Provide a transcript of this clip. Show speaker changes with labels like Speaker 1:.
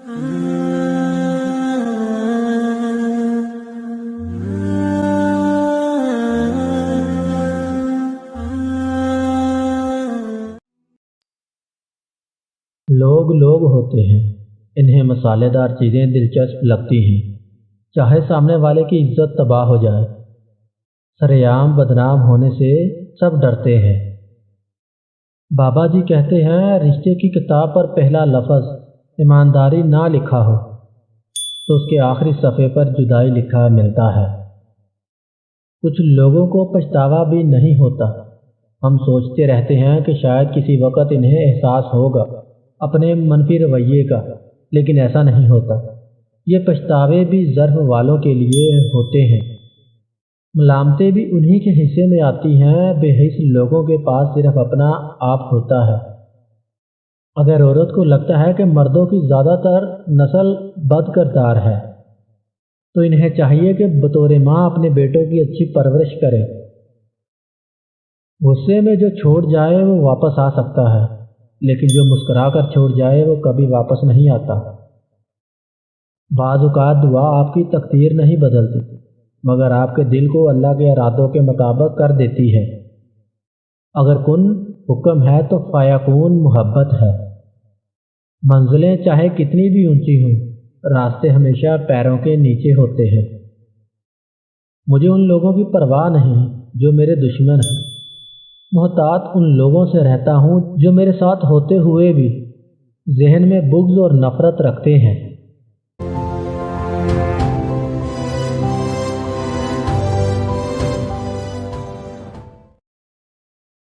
Speaker 1: لوگ لوگ ہوتے ہیں، انہیں مسالے دار چیزیں دلچسپ لگتی ہیں، چاہے سامنے والے کی عزت تباہ ہو جائے۔ سرعام بدنام ہونے سے سب ڈرتے ہیں۔ بابا جی کہتے ہیں رشتے کی کتاب پر پہلا لفظ ایمانداری نہ لکھا ہو تو اس کے آخری صفحے پر جدائی لکھا ملتا ہے۔ کچھ لوگوں کو پچھتاوا بھی نہیں ہوتا۔ ہم سوچتے رہتے ہیں کہ شاید کسی وقت انہیں احساس ہوگا اپنے منفی رویے کا، لیکن ایسا نہیں ہوتا۔ یہ پچھتاوے بھی ظرف والوں کے لیے ہوتے ہیں۔ ملامتیں بھی انہی کے حصے میں آتی ہیں۔ بے حس لوگوں کے پاس صرف اپنا آپ ہوتا ہے۔ اگر عورت کو لگتا ہے کہ مردوں کی زیادہ تر نسل بد کردار ہے تو انہیں چاہیے کہ بطور ماں اپنے بیٹوں کی اچھی پرورش کرے۔ غصے میں جو چھوڑ جائے وہ واپس آ سکتا ہے، لیکن جو مسکرا کر چھوڑ جائے وہ کبھی واپس نہیں آتا۔ بعض اوقات دعا آپ کی تقدیر نہیں بدلتی، مگر آپ کے دل کو اللہ کے ارادوں کے مطابق کر دیتی ہے۔ اگر کن حکم ہے تو فیکون محبت ہے۔ منزلیں چاہے کتنی بھی اونچی ہوں، راستے ہمیشہ پیروں کے نیچے ہوتے ہیں۔ مجھے ان لوگوں کی پرواہ نہیں جو میرے دشمن ہیں۔ محتاط ان لوگوں سے رہتا ہوں جو میرے ساتھ ہوتے ہوئے بھی ذہن میں بغض اور نفرت رکھتے ہیں۔